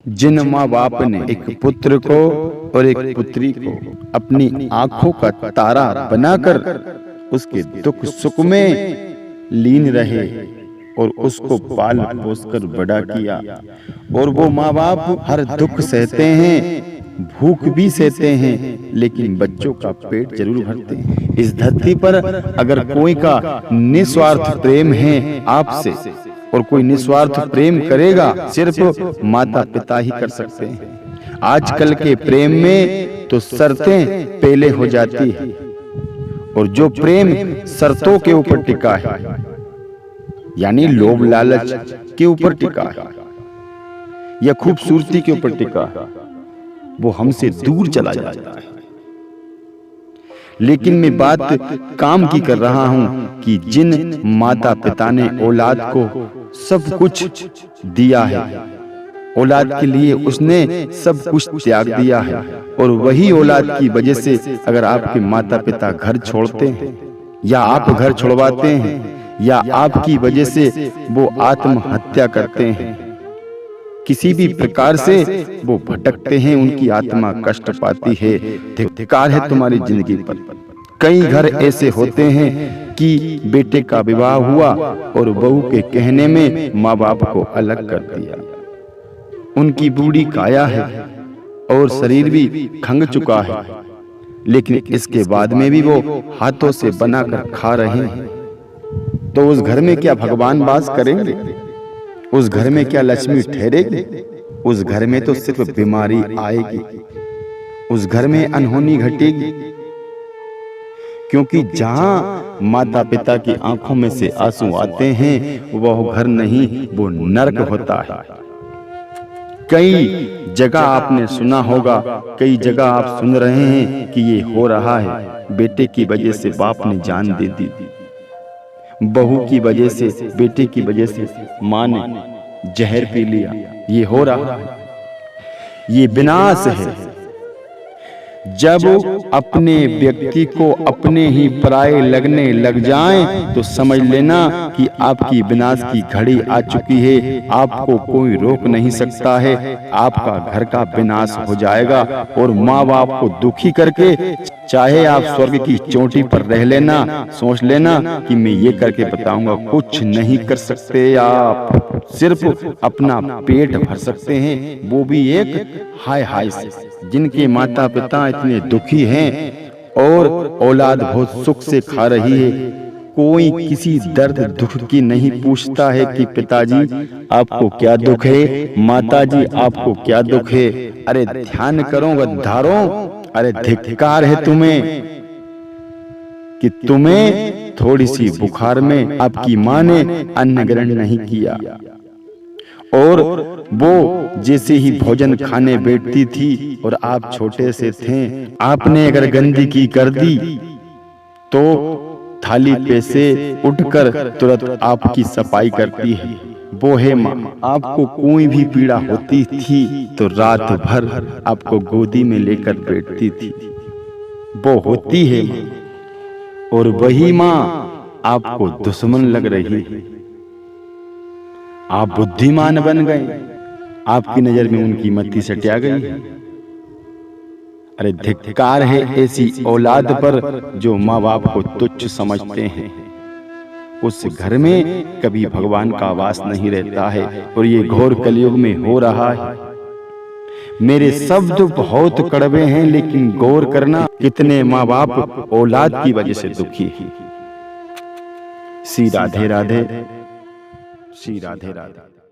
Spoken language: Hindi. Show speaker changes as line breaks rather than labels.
जिन माँ बाप ने एक पुत्र को और एक पुत्री को अपनी आंखों का तारा बनाकर उसके दुख सुख में लीन रहे और उसको पाल पोस कर बड़ा किया, और वो माँ बाप हर दुख सहते हैं, भूख भी सहते हैं, लेकिन बच्चों का पेट जरूर भरते हैं। इस धरती पर अगर कोई का निस्वार्थ प्रेम है आपसे और कोई निस्वार्थ प्रेम करेगा, सिर्फ माता पिता ही कर सकते हैं। आजकल के प्रेम में तो शर्तें पहले हो जाती है, और जो प्रेम शर्तों के ऊपर टिका है, यानी लोभ लालच के ऊपर टिका है या खूबसूरती के ऊपर टिका है, वो हमसे दूर चला जाता है। लेकिन मैं बात काम की कर रहा हूं कि जिन माता पिता ने औलाद को सब कुछ दिया है, औलाद के लिए उसने सब कुछ त्याग दिया है, और वही औलाद की वजह से अगर आपके माता पिता घर छोड़ते हैं या आप घर छोड़वाते हैं या आपकी वजह से वो आत्महत्या करते हैं, किसी भी प्रकार से वो भटकते हैं, उनकी आत्मा कष्ट पाती है, धिक्कार है तुम्हारी जिंदगी पर। कई घर ऐसे होते हैं कि बेटे का विवाह हुआ और बहू के कहने में माँ बाप को अलग कर दिया। उनकी बूढ़ी काया है और शरीर भी खंग चुका है, लेकिन इसके बाद में भी वो हाथों से बनाकर खा रहे हैं। तो उस घर में क्या भगवान वास करेंगे? उस घर में क्या लक्ष्मी ठहरेगी? उस घर में तो सिर्फ बीमारी आएगी, उस घर में अनहोनी घटेगी। क्योंकि जहां माता पिता की आंखों में से आंसू आते हैं वह घर नहीं, वो नरक होता है। कई जगह आपने सुना होगा, कई जगह आप सुन रहे हैं कि ये हो रहा है। बेटे की वजह से बाप ने जान दे दी, बहू की वजह से, बेटे की वजह से माँ ने जहर पी लिया। ये हो रहा है, ये विनाश है। जब अपने व्यक्ति को अपने ही पराये लगने लग जाएं, तो समझ लेना कि आपकी विनाश की घड़ी आ चुकी है। आपको कोई रोक नहीं सकता है, आपका घर का विनाश हो जाएगा। और माँ बाप को दुखी करके चाहे आप स्वर्ग की चोटी पर रह लेना, सोच लेना कि मैं ये करके बताऊंगा, कुछ नहीं कर सकते आप। सिर्फ अपना पेट भर सकते हैं, वो भी एक हाय हाय से। जिनके माता पिता इतने दुखी हैं और औलाद बहुत सुख से खा रही है, कोई किसी दर्द दुख की नहीं पूछता है कि पिताजी आपको क्या दुख है, माताजी आपको क्या दुख है। अरे ध्यान करो गद्दारों, अरे धिक्कार है तुम्हें कि तुम्हें थोड़ी सी बुखार में आपकी माँ ने अन्न ग्रहण नहीं किया, और वो जैसे ही भोजन खाने बैठती थी और आप छोटे से थे, आपने अगर गंदगी कर दी तो थाली पे से उठकर तुरंत आपकी सफाई करती है। वो है माँ। आपको कोई भी पीड़ा होती थी तो रात भर आपको गोदी में लेकर बैठती थी। वो होती है माँ, और वही माँ आपको दुश्मन लग रही है। आप बुद्धिमान बन गए, आपकी नजर में उनकी मति सटिया गई। अरे धिक्कार है ऐसी औलाद पर जो माँ बाप को तुच्छ समझते हैं। उस घर में कभी भगवान का वास नहीं रहता है, और ये घोर कलयुग में हो रहा है। मेरे शब्द बहुत कड़वे हैं, लेकिन गौर करना, कितने माँ बाप औलाद की वजह से दुखी है। श्री राधे राधे, श्री राधे राधे।